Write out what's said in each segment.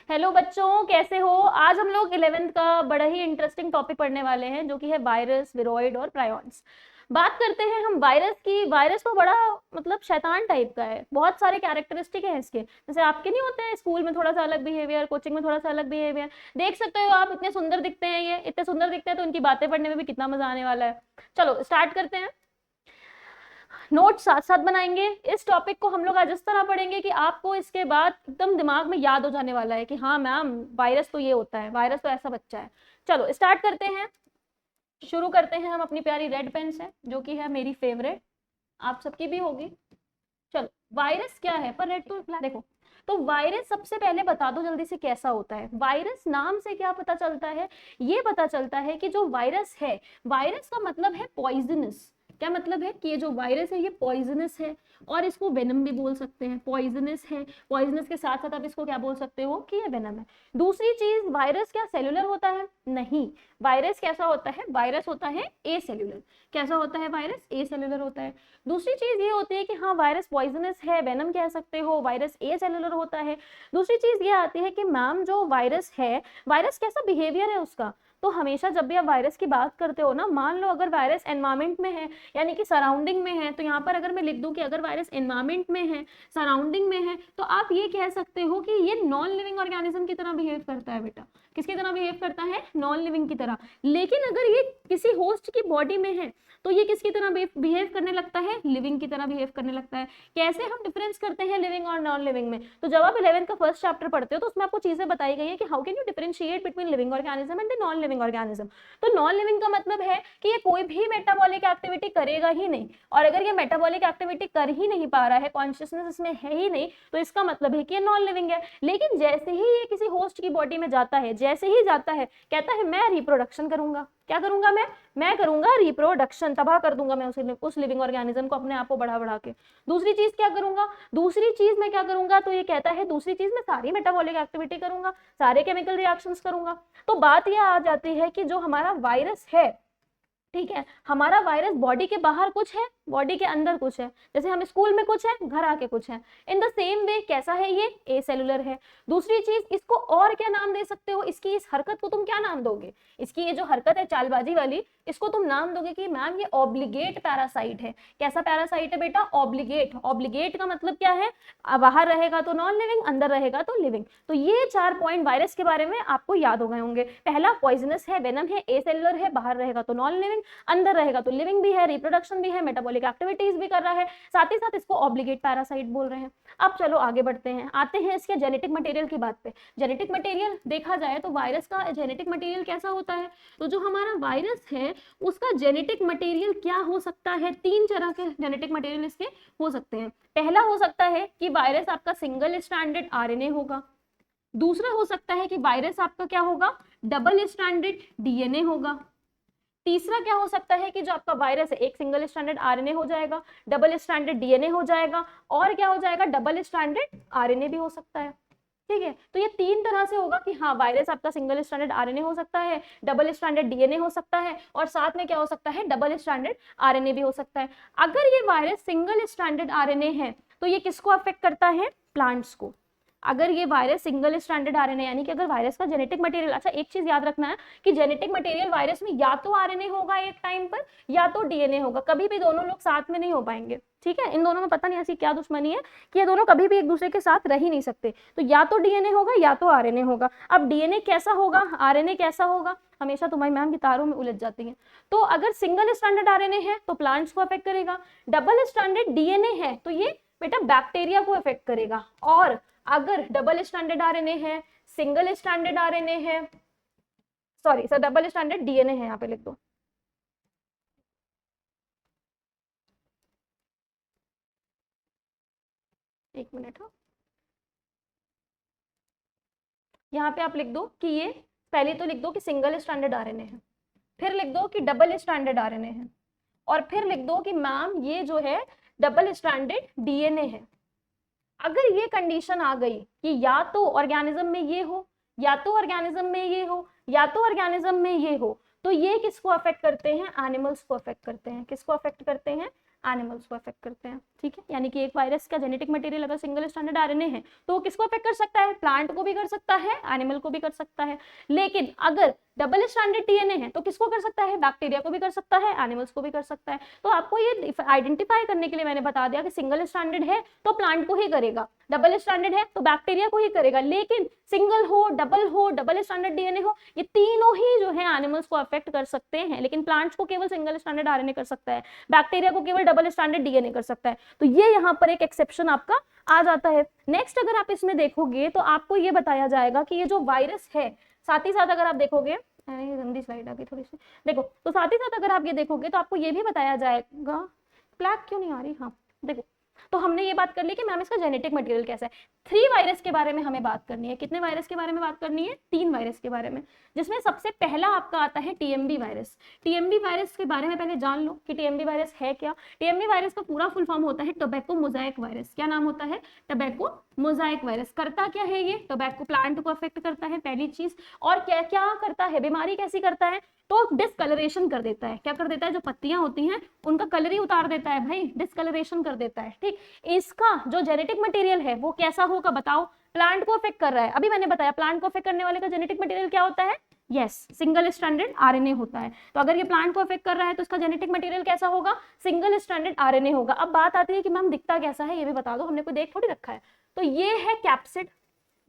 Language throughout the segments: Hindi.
हेलो बच्चों, कैसे हो? आज हम लोग 11th का बड़ा ही इंटरेस्टिंग टॉपिक पढ़ने वाले हैं जो कि है वायरस, विरोइड और प्रायॉन्स। बात करते हैं हम वायरस की। वायरस तो बड़ा मतलब शैतान टाइप का है, बहुत सारे कैरेक्टरिस्टिक हैं इसके। जैसे आपके नहीं होते हैं स्कूल में थोड़ा सा अलग बिहेवियर, कोचिंग में थोड़ा सा अलग बिहेवियर। देख सकते हो आप, इतने सुंदर दिखते हैं, ये इतने सुंदर दिखते हैं तो उनकी बातें पढ़ने में भी कितना मजा आने वाला है। चलो स्टार्ट करते हैं। नोट साथ साथ बनाएंगे। इस टॉपिक को हम लोग आज इस तरह पढ़ेंगे कि आपको इसके बाद एकदम दिमाग में याद हो जाने वाला है कि हाँ मैम, वायरस तो ये होता है, वायरस तो ऐसा बच्चा है। चलो स्टार्ट करते हैं। शुरू करते हैं हम अपनी प्यारी रेड पेन से, जो कि है मेरी फेवरेट, आप सबकी भी होगी। चलो, वायरस क्या है? पर रेड तो देखो। तो वायरस सबसे पहले बता दो जल्दी से कैसा होता है। वायरस नाम से क्या पता चलता है? ये पता चलता है कि जो वायरस है, वायरस का मतलब है पॉइजनस। क्या मतलब है? कि ये जो वायरस है ये पॉइजनस है, और इसको वेनम भी बोल सकते हैं। पॉइजनस है, पॉइजनस के साथ साथ आप इसको क्या बोल सकते हो कि ये वेनम है। दूसरी चीज, वायरस क्या सेलुलर होता है? नहीं। वायरस कैसा होता है? वायरस होता है ए सेलुलर। कैसा होता है वायरस? ए सेलुलर होता है। दूसरी चीज ये होती है कि हाँ वायरस पॉइजनस है, वेनम कह सकते हो, वायरस ए सेलुलर होता है। दूसरी चीज ये आती है कि मैम जो वायरस है, वायरस कैसा बिहेवियर है उसका। तो हमेशा जब भी आप वायरस की बात करते हो ना, मान लो अगर वायरस एनवायरमेंट में है, यानी कि सराउंडिंग में है, तो यहाँ पर अगर मैं लिख दूं कि अगर वायरस एनवायरमेंट में है, सराउंडिंग में है, तो आप ये कह सकते हो कि ये नॉन लिविंग ऑर्गेनिज्म की तरह बिहेव करता है। बेटा किसकी तरह बिहेव करता है? नॉन लिविंग की तरह। लेकिन अगर ये किसी होस्ट की बॉडी में है तो ये किसकी तरह बिहेव करने लगता है? लिविंग की तरह बिहेव करने लगता है। कैसे हम डिफरेंस करते हैं लिविंग और नॉन लिविंग में? तो जब आप 11th का फर्स्ट चैप्टर पढ़ते हो तो उसमें आपको चीजें बताई गई है कि how can you differentiate between living organism and the non living organism. तो नॉन लिविंग का मतलब है कि ये कोई भी मेटाबॉलिक एक्टिविटी करेगा ही नहीं, और अगर ये मेटाबॉलिक एक्टिविटी कर ही नहीं पा रहा है, कॉन्शियसनेस इसमें है ही नहीं, तो इसका मतलब है कि ये नॉन लिविंग है। लेकिन जैसे ही ये किसी होस्ट की बॉडी में जाता है, जैसे ही जाता है, कहता है मैं रिप्रोडक्शन करूंगा। क्या करूंगा मैं करूंगा रिप्रोडक्शन, तबाह कर दूंगा मैं उस लिविंग ऑर्गेनिज्म को, अपने आप को बढ़ा बढ़ा के। दूसरी चीज क्या करूंगा? दूसरी चीज मैं क्या करूंगा? तो ये कहता है दूसरी चीज मैं सारी मेटाबॉलिक एक्टिविटी करूंगा, सारे केमिकल रिएक्शंस करूंगा। तो बात यह आ जाती है कि जो हमारा वायरस है, ठीक है, हमारा वायरस बॉडी के बाहर कुछ है, बॉडी के अंदर कुछ है। जैसे हम स्कूल में कुछ है, घर आके कुछ है। इन द सेम वे कैसा है ये? ए सेलुलर है। दूसरी चीज, इसको और क्या नाम दे सकते हो? इसकी इस हरकत को तुम क्या नाम दोगे? इसकी ये जो हरकत है चालबाजी वाली, इसको तुम नाम दोगे कि मैम ये ऑब्लिगेट पैरासाइट है। कैसा पैरासाइट है बेटा? ऑब्लिगेट। ऑब्लिगेट का मतलब क्या है? बाहर रहेगा तो नॉन लिविंग, अंदर रहेगा तो लिविंग। तो ये 4 पॉइंट वायरस के बारे में आपको याद हो गए होंगे। पहला, पॉइजनस है, वेनम है, ए सेलुलर है, बाहर रहेगा तो नॉन लिविंग, अंदर रहेगा तो लिविंग भी है, रिप्रोडक्शन भी है, मेटाबॉलिक एक्टिविटीज भी कर रहा है, साथ ही साथ इसको ऑब्लिगेट पैरासाइट बोल रहे हैं। अब चलो आगे बढ़ते हैं, आते हैं इसके जेनेटिक मटेरियल की बात पे। जेनेटिक मटेरियल देखा जाए तो वायरस का जेनेटिक मटेरियल कैसा होता है? तो जो हमारा वायरस है उसका जेनेटिक मटेरियल क्या हो सकता है? 3 तरह के जेनेटिक मटेरियल इसके हो सकते हैं। पहला हो सकता है कि वायरस आपका सिंगल स्ट्रैंडेड आरएनए होगा। दूसरा हो सकता है कि वायरस आपका क्या होगा? डबल स्ट्रैंडेड डीएनए होगा। तीसरा क्या हो सकता है कि जो आपका वायरस है एक सिंगल स्ट्रैंडेड आरएनए हो जाएगा, डबल स्ट्रैंडेड डीएनए हो जाएगा, और क्या हो जाएगा? डबल स्ट्रैंडेड आरएनए भी हो सकता है। ठीक है, तो ये 3 तरह से होगा कि हाँ वायरस आपका सिंगल स्ट्रैंडेड आरएनए हो सकता है, डबल स्ट्रैंडेड डीएनए हो सकता है, और साथ में क्या हो सकता है? डबल स्ट्रैंडेड आरएनए भी हो सकता है। अगर ये वायरस सिंगल स्ट्रैंडेड आरएनए है तो ये किसको अफेक्ट करता है? प्लांट्स को। अगर ये वायरस सिंगल स्ट्रैंडेड आरएनए, यानी कि अगर वायरस का जेनेटिक मटेरियल, अच्छा एक चीज याद रखना है कि जेनेटिक मटेरियल वायरस में या तो आरएनए होगा एक टाइम पर, या तो डीएनए होगा, कभी भी दोनों लोग साथ में नहीं हो पाएंगे। ठीक है, इन दोनों में पता नहीं ऐसी क्या दुश्मनी है कि ये दोनों कभी भी एक दूसरे के साथ रह ही नहीं सकते। तो या तो डीएनए होगा या तो आरएनए होगा। अब डीएनए कैसा होगा, आरएनए कैसा होगा, हमेशा तुम्हारी मैम की तारों में उलझ जाती है। तो अगर सिंगल स्ट्रैंडेड आरएनए है तो प्लांट्स को अफेक्ट करेगा, डबल स्ट्रैंडेड डीएनए है तो ये बेटा बैक्टीरिया को अफेक्ट करेगा, और अगर डबल स्ट्रैंडेड आरएनए है, सिंगल स्ट्रैंडेड आरएनए है, sorry sir double stranded DNA है, यहाँ पे लिख दो। एक मिनट, हाँ, यहाँ पे आप लिख दो कि ये, पहले तो लिख दो कि सिंगल स्ट्रैंडेड आरएनए है, फिर लिख दो कि डबल स्ट्रैंडेड आरएनए है, और फिर लिख दो कि मैम ये जो है डबल स्ट्रैंडेड डीएनए है। अगर ये कंडीशन आ गई कि या तो ऑर्गेनिज्म में ये हो, या तो ऑर्गेनिज्म में ये हो, या तो ऑर्गेनिज्म में ये हो, तो ये किसको अफेक्ट करते हैं? एनिमल्स को अफेक्ट करते हैं। किसको अफेक्ट करते हैं? एनिमल्स को अफेक्ट करते हैं। ठीक है, यानी कि एक वायरस का जेनेटिक मटेरियल अगर सिंगल स्ट्रैंडेड आरएनए है तो वो किसको अफेक्ट कर सकता है, प्लांट को भी कर सकता है, एनिमल को भी कर सकता है। लेकिन अगर डबल स्ट्रैंडेड डीएनए है तो किसको कर सकता है, बैक्टीरिया को भी कर सकता है, एनिमल्स को भी कर सकता है। तो आपको ये आइडेंटिफाई करने के लिए मैंने बता दिया कि सिंगल स्ट्रैंडेड है तो प्लांट को ही करेगा, डबल स्ट्रैंडेड है तो बैक्टीरिया को ही करेगा। लेकिन सिंगल हो, डबल स्ट्रैंडेड डीएनए हो, ये तीनों ही जो है एनिमल्स को अफेक्ट कर सकते हैं, लेकिन प्लांट्स को केवल सिंगल स्ट्रैंडेड आरएनए कर सकता है, बैक्टीरिया को केवल डबल स्ट्रैंडेड डीएनए कर सकता है। तो ये यहाँ पर एक एक्सेप्शन आपका आ जाता है। नेक्स्ट अगर आप इसमें देखोगे तो आपको ये बताया जाएगा कि ये जो वायरस है, साथ ही साथ अगर आप देखोगे, गंदी स्लाइड आ गई थोड़ी सी, देखो, तो साथ ही साथ अगर आप ये देखोगे तो आपको ये भी बताया जाएगा, ब्लैक क्यों नहीं आ रही, हाँ देखो, तो हमने ये बात कर ली कि मैम इसका जेनेटिक मटेरियल कैसा है। 3 वायरस के बारे में हमें बात करनी है। कितने वायरस के बारे में बात करनी है, 3 वायरस के बारे में, जिसमें सबसे पहला आपका आता है टीएमबी वायरस। टीएमबी वायरस के बारे में पहले जान लो कि टीएमबी वायरस है क्या। टीएमबी वायरस का पूरा फुल फॉर्म होता है टोबैको मोजाइक वायरस। क्या नाम होता है, टोबैको मोजाइक वायरस। करता क्या है ये, टोबैको प्लांट को अफेक्ट करता है पहली चीज, और क्या क्या करता है, बीमारी कैसी करता है, तो डिस्कलरेशन कर देता है। क्या कर देता है, जो पत्तियां होती हैं उनका कलर ही उतार देता है भाई, डिस्कलरेशन कर देता है। ठीक, इसका जो जेनेटिक मटेरियल है वो कैसा होगा बताओ, प्लांट को अफेक्ट कर रहा है। अभी मैंने बताया प्लांट को अफेक्ट करने वाले का जेनेटिक मटेरियल क्या होता है, यस, सिंगल स्ट्रैंडेड आरएनए होता है। तो अगर ये प्लांट को अफेक्ट कर रहा है तो इसका जेनेटिक मटेरियल कैसा होगा, सिंगल स्ट्रैंडेड आरएनए होगा। अब बात आती है कि मैम दिखता कैसा है, ये भी बता दो, हमने कोई देख थोड़ी रखा है। तो ये है कैप्सिड।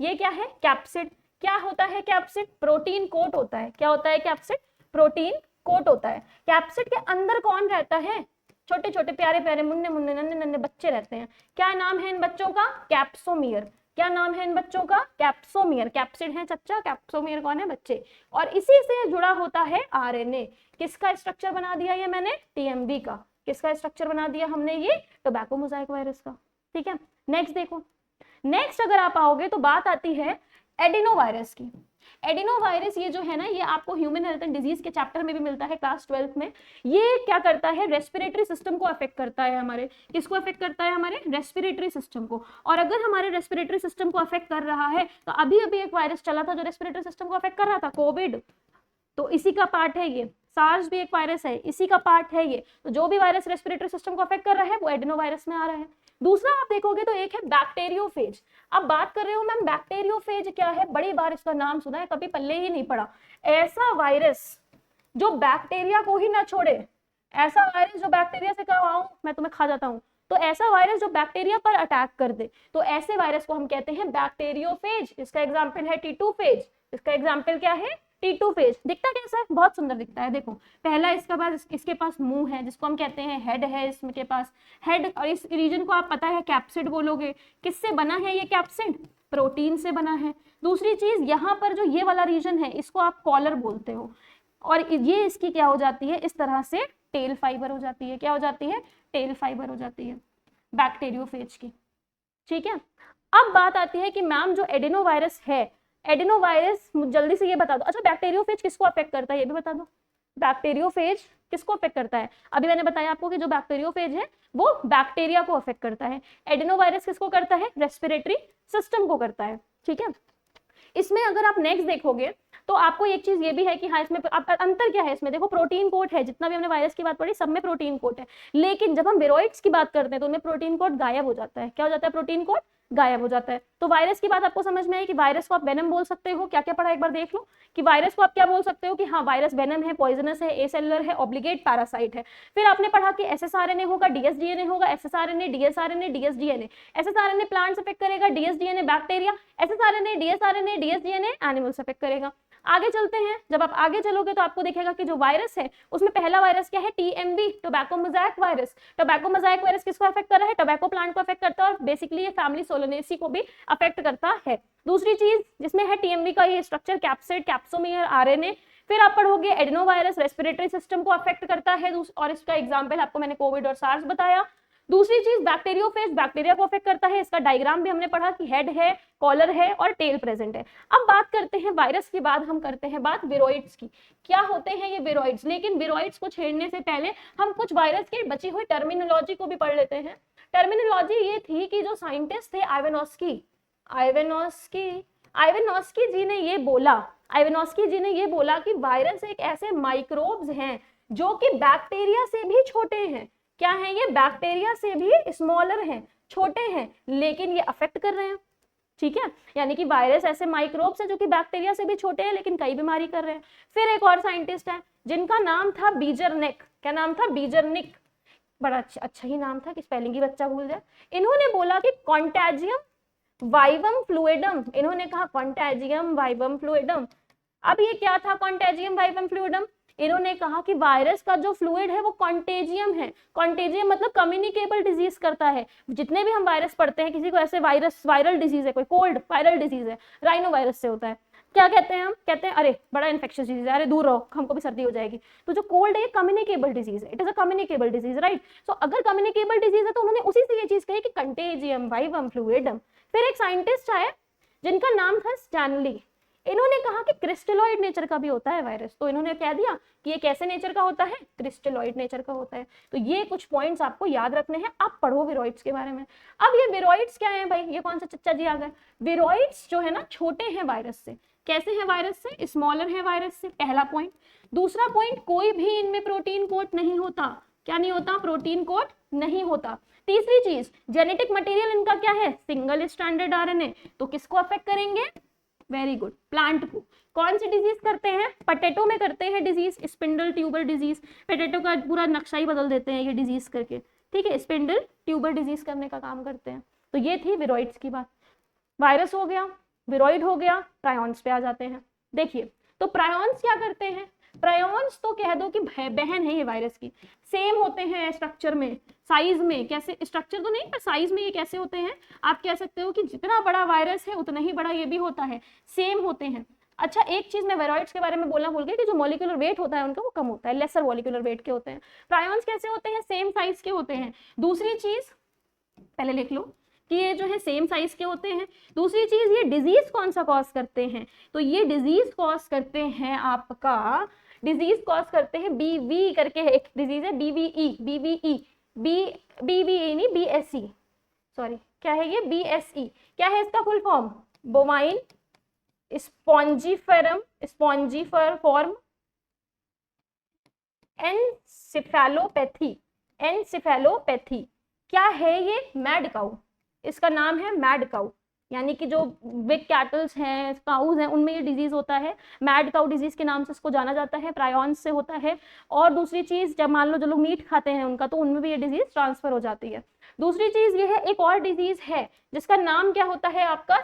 ये क्या है, कैप्सिड। क्या होता है कैप्सिड, प्रोटीन कोट होता है। क्या होता है कैप्सिड, प्रोटीन कोट होता है। कैप्सिड के अंदर कौन रहता है, छोटे छोटे प्यारे प्यारे मुन्ने मुन्ने नन्हे नन्हे बच्चे रहते हैं। क्या नाम है इन बच्चों का, कैप्सोमियर। क्या नाम है इन बच्चों का, कैप्सोमियर। कैप्सिड है चच्चा, कैप्सोमियर कौन है, बच्चे। और इसी से जुड़ा होता है आरएनए। किसका स्ट्रक्चर बना दिया ये मैंने, टीएमबी का। किसका स्ट्रक्चर बना दिया हमने, ये टोबैको मोजाइक वायरस का। ठीक है, नेक्स्ट देखो। नेक्स्ट अगर आप आओगे तो बात आती है एडिनो वायरस की। एडिनो वायरस ये जो है ना, ये आपको ह्यूमन हेल्थ एंड डिजीज के चैप्टर में भी मिलता है, क्लास 12th में। ये क्या करता है, रेस्पिरेटरी सिस्टम को अफेक्ट करता है हमारे। किसको अफेक्ट करता है, हमारे रेस्पिरेटरी सिस्टम को। और अगर हमारे रेस्पिरेटरी सिस्टम को अफेक्ट कर रहा है, तो अभी अभी एक वायरस चला था जो रेस्पिरेटरी सिस्टम को अफेक्ट कर रहा था, कोविड, तो इसी का पार्ट है ये। सार्स भी एक वायरस है, इसी का पार्ट है ये। तो जो भी वायरस रेस्पिरेटरी सिस्टम को अफेक्ट कर रहा है वो एडिनो वायरस में आ रहा है। दूसरा आप देखोगे तो एक है बैक्टीरियोफेज। अब बात कर रहे हो मैम बैक्टीरियोफेज क्या है, बड़ी बार इसका नाम सुना है, कभी पल्ले ही नहीं पड़ा। ऐसा वायरस जो बैक्टीरिया को ही ना छोड़े, ऐसा वायरस जो बैक्टीरिया से कहा मैं तुम्हें खा जाता हूँ, तो ऐसा वायरस जो बैक्टीरिया पर अटैक कर दे, तो ऐसे वायरस को हम कहते हैं बैक्टीरियोफेज। इसका एग्जाम्पल है टी2 फेज। इसका एग्जाम्पल क्या है, टी2 फेज। दिखता कैसा है, बहुत सुंदर दिखता है। देखो पहला इसका पास, इसके पास मुंह है जिसको हम कहते हैं हेड है, इसके पास हेड। और इस रीजन को आप पता है कैप्सिड बोलोगे। किससे बना है ये कैप्सिड, प्रोटीन से बना है। दूसरी चीज यहाँ पर जो ये वाला रीजन है इसको आप कॉलर बोलते हो, और ये इसकी क्या हो जाती है, इस तरह से टेल फाइबर हो जाती है। क्या हो जाती है, टेल फाइबर हो जाती है बैक्टीरियोफेज की। ठीक है, अब बात आती है कि मैम जो एडिनो वायरस है, एडिनो वायरस जल्दी से ये बता दो। अच्छा, बैक्टीरियोफेज किसको अफेक्ट करता है ये भी बता दो। बैक्टीरियोफेज किसको अफेक्ट करता है, अभी मैंने बताया आपको कि जो बैक्टीरियोफेज है वो बैक्टीरिया को अफेक्ट करता है। एडिनो वायरस किसको करता है, रेस्पिरेटरी सिस्टम को करता है। ठीक है, इसमें अगर आप नेक्स्ट देखोगे तो आपको एक चीज ये भी है कि हाँ, इसमें अंतर क्या है, इसमें देखो प्रोटीन कोट है। जितना भी हमने वायरस की बात पढ़ी सब में प्रोटीन कोट है, लेकिन जब हम विरोइड्स की बात करते हैं तो उनमें प्रोटीन कोट गायब हो जाता है। क्या हो जाता है, प्रोटीन कोट गायब हो जाता है। तो वायरस की बात आपको समझ में आई कि वायरस को आप वेनम बोल सकते हो। क्या क्या पढ़ा एक बार देख लो कि वायरस को आप क्या बोल सकते हो कि हाँ वायरस वेनम है, पॉइजनस है, एसेलुलर है, ऑब्लिगेट पैरासाइट है। फिर आपने पढ़ा कि एसएसआरएनए होगा, डीएसडीएनए होगा, ssRNA, dsRNA, dsDNA. SsRNA plants affect करेगा, dsDNA bacteria, ssRNA, dsRNA, dsDNA animals affect करेगा। आगे चलते हैं, जब आप आगे चलोगे तो आपको दिखेगा कि जो वायरस है उसमें पहला वायरस क्या है, TMB, tobacco mosaic virus. Tobacco mosaic virus किसको अफेक्ट कर रहा है, टोबैको प्लांट को अफेक्ट करता है, और बेसिकली ये फैमिली सोलोनेसी को भी अफेक्ट करता है। दूसरी चीज जिसमें है टीएमबी का ये स्ट्रक्चर, कैप्सिड, कैप्सोमियर, आरएनए। फिर आप पढ़ोगे एडिनो वायरस रेस्पिरेटरी सिस्टम को अफेक्ट करता है, और इसका एग्जाम्पल आपको मैंने कोविड और सार्स बताया। दूसरी चीज बैक्टीरियोफेज, बैक्टीरिया को अफेक्ट करता है। इसका डायग्राम भी हमने पढ़ा कि हेड है, कॉलर है और टेल प्रेजेंट है। अब बात करते हैं वायरस के बाद हम करते हैं बात विरोइड्स की। क्या होते हैं ये विरोइड्स, लेकिन विरोइड्स को छेड़ने से पहले हम कुछ वायरस की बची हुई टर्मिनोलॉजी को भी पढ़ लेते हैं। टर्मिनोलॉजी ये थी कि जो साइंटिस्ट थे आइवानोस्की जी ने ये बोला कि वायरस एक ऐसे माइक्रोब्स हैं जो कि बैक्टीरिया से भी छोटे हैं। क्या है ये, बैक्टीरिया से भी स्मॉलर हैं, छोटे हैं, लेकिन ये अफेक्ट कर रहे हैं, ठीक है। यानी कि वायरस ऐसे माइक्रोब्स हैं जो कि बैक्टीरिया से भी छोटे हैं लेकिन कई बीमारी कर रहे हैं। फिर एक और साइंटिस्ट है जिनका नाम था बीजरनिक, क्या नाम था, बीजरनिक, बड़ा अच्छा ही नाम था कि स्पेलिंग ही बच्चा भूल जाए। इन्होंने बोला कि कॉन्टेजियम वाइवम फ्लूइडम, इन्होंने कहा कॉन्टेजियम वाइवम फ्लूइडम। अब ये क्या था कॉन्टेजियम वाइवम फ्लूइडम, इन्होंने कहा कि वायरस का जो फ्लूइड है वो कॉन्टेजियम है। कॉन्टेजियम मतलब कम्युनिकेबल डिजीज करता है। जितने भी हम वायरस पढ़ते हैं, किसी को ऐसे वायरस वायरल डिजीज है, कोई कोल्ड वायरल डिजीज है, राइनो वायरस से होता है, क्या कहते हैं हम, कहते हैं अरे बड़ा इन्फेक्शियस डिजीज है, अरे दूर रहो हमको भी सर्दी हो जाएगी। तो जो कोल्ड है ये कम्युनिकेबल डिजीज है, it is a communicable disease, right. So अगर कम्युनिकेबल डिजीज है तो उन्होंने उसी से ये चीज कही कि कंटेजियम वाइवम फ्लूइडम। फिर एक साइंटिस्ट आए जिनका नाम था स्टैनली, इन्होंने कहा कि क्रिस्टलॉइड नेचर का भी होता है वायरस। तो इन्होंने कह दिया कि ये कैसे नेचर का होता है, क्रिस्टलॉइड नेचर का होता है। तो ये कुछ पॉइंट्स आपको याद रखने हैं, आप पढ़ो विरोइड्स के बारे में। अब ये विरोइड्स क्या है भाई, ये कौन सा चच्चा जी आ गए। विरोइड्स जो है ना छोटे हैं वायरस से, कैसे है वायरस से, स्मॉलर है वायरस से, पहला पॉइंट। दूसरा पॉइंट, कोई भी इनमें प्रोटीन कोट नहीं होता, क्या नहीं होता, प्रोटीन कोट नहीं होता। तीसरी चीज, जेनेटिक मटेरियल इनका क्या है, सिंगल स्ट्रैंडेड आरएनए। तो किसको अफेक्ट करेंगे, वेरी गुड, प्लांट को। कौन सी डिजीज करते हैं, पटेटो में करते हैं disease, spindle tuber disease. Potato का पूरा नक्शा ही बदल देते हैं ये डिजीज करके, ठीक है, स्पिंडल ट्यूबर डिजीज करने का काम करते हैं। तो ये थी विरोइड्स की बात। वायरस हो गया, विरोइड हो गया, प्रायॉन्स पे आ जाते हैं। देखिए तो प्रायॉन्स क्या करते हैं, प्रायॉन्स तो कह दो कि बहन है ये वायरस की, सेम होते हैं स्ट्रक्चर में, साइज में, कैसे, स्ट्रक्चर तो नहीं पर साइज में ये कैसे होते हैं, आप कह सकते हो कि जितना बड़ा वायरस है उतना ही बड़ा ये भी होता है, सेम होते हैं। अच्छा एक चीज मैं विरोइड्स के बारे में बोलना भूल गई कि जो मॉलिक्यूलर वेट होता है उनका वो कम होता है, लेसर मॉलिक्यूलर वेट के होते हैं। प्रायॉन्स कैसे होते हैं, सेम साइज के होते हैं। दूसरी चीज पहले लिख लो कि ये जो है सेम साइज के होते हैं। दूसरी चीज, ये डिजीज कौन सा कॉज करते हैं, तो ये डिजीज कॉज करते हैं आपका, डिजीज कॉज करते हैं बीवी करके एक डिजीज है, बीवीई, बीवीई, बीवीई नहीं, बीएसई, सॉरी क्या है ये, बीएसई। क्या है इसका full form, bovine spongiform, spongiform encephalopathy, encephalopathy. क्या है ये, मैड काउ, इसका नाम है मैड काउ। यानी कि जो बिग कैटल्स हैं, काउज हैं, उनमें ये डिजीज होता है, मैड काउ डिजीज के नाम से इसको जाना जाता है, प्रायॉन्स से होता है। और दूसरी चीज, जब मान लो जो लोग मीट खाते हैं उनका, तो उनमें भी ये डिजीज ट्रांसफर हो जाती है। दूसरी चीज ये है, एक और डिजीज है जिसका नाम क्या होता है आपका,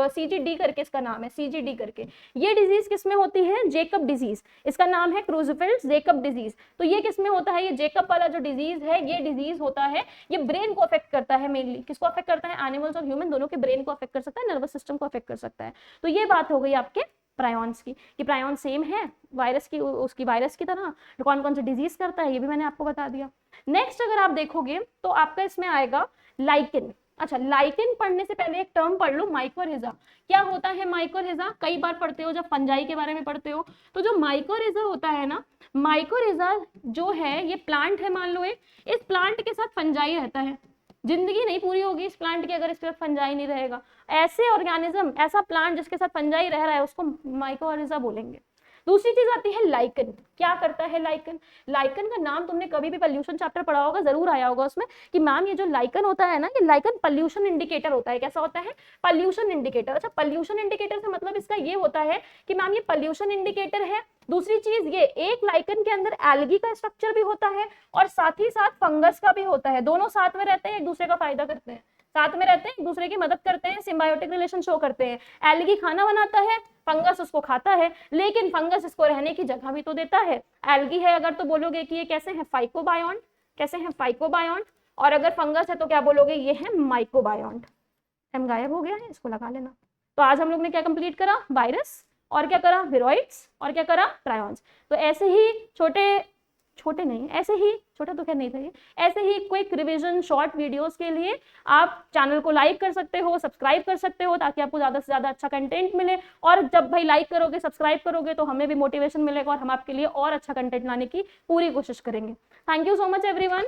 सीजीडी करके इसका नाम है, सीजीडी करके। ये डिजीज किसमें होती है, जेकब डिजीज, इसका नाम है क्रूज़फेल्ड जेकब डिजीज। तो ये किसमें होता है, ये जेकब वाला जो डिजीज है, ये डिजीज होता है, ये ब्रेन को अफेक्ट करता है मेनली। किसको अफेक्ट करता है, एनिमल्स और ह्यूमन दोनों के ब्रेन को अफेक्ट कर सकता है, नर्वस सिस्टम को अफेक्ट कर सकता है। तो ये बात हो गई आपके प्रायॉन्स की, कि प्रायॉन सेम है वायरस की, उसकी वायरस की तरह। कौन कौन सा डिजीज करता है ये भी मैंने आपको बता दिया। नेक्स्ट अगर आप देखोगे तो आपका इसमें आएगा लाइकेन। अच्छा, लाइकेन पढ़ने से पहले एक टर्म पढ़ लो, माइकोरिजा। क्या होता है माइकोरिजा, कई बार पढ़ते हो जब फंजाई के बारे में पढ़ते हो। तो जो माइकोरिजा होता है ना, माइकोरिजा जो है ये प्लांट है, मान लो इस प्लांट के साथ फंजाई रहता है। जिंदगी नहीं पूरी होगी इस प्लांट की अगर इस पर फंजाई नहीं रहेगा। ऐसे ऑर्गेनिज्म, ऐसा प्लांट जिसके साथ फंजाई रह रहा है उसको माइकोरिजा बोलेंगे। दूसरी चीज आती है लाइकन। क्या करता है लाइकन, लाइकन का नाम तुमने कभी भी पॉल्यूशन चैप्टर पढ़ा होगा, जरूर आया होगा उसमें कि मैम ये जो लाइकन होता है ना, ये लाइकन पॉल्यूशन इंडिकेटर होता है। कैसा होता है, पॉल्यूशन इंडिकेटर। अच्छा, पॉल्यूशन इंडिकेटर से मतलब इसका ये होता है कि मैम ये पॉल्यूशन इंडिकेटर है। दूसरी चीज, ये एक लाइकन के अंदर एल्गी का स्ट्रक्चर भी होता है और साथ ही साथ फंगस का भी होता है। दोनों साथ में रहते हैं, एक दूसरे का फायदा करते हैं, साथ में रहते हैं, एक दूसरे की मदद करते हैं, सिम्बायोटिक रिलेशन शो करते हैं। एल्गी खाना बनाता है, फंगस उसको खाता है, लेकिन फंगस इसको रहने की जगह भी तो देता है। एल्गी है अगर तो बोलोगे कि ये कैसे है, फाइकोबायोन्ट, कैसे है, फाइकोबायोन्ट। और अगर फंगस है तो क्या बोलोगे, ये है माइकोबायोन्ट। एम गायब हो गया है, इसको लगा लेना। तो आज हम लोग ने क्या कंप्लीट करा, वायरस, और क्या करा, विरोइड्स, और क्या करा, प्रायॉन्स। तो ऐसे ही छोटे नहीं, ऐसे ही छोटा तो खैर नहीं था ये, ऐसे ही क्विक रिवीजन शॉर्ट वीडियोस के लिए आप चैनल को लाइक कर सकते हो, सब्सक्राइब कर सकते हो, ताकि आपको ज़्यादा से ज़्यादा अच्छा कंटेंट मिले। और जब भाई लाइक करोगे, सब्सक्राइब करोगे तो हमें भी मोटिवेशन मिलेगा और हम आपके लिए और अच्छा कंटेंट लाने की पूरी कोशिश करेंगे। Thank you so much everyone.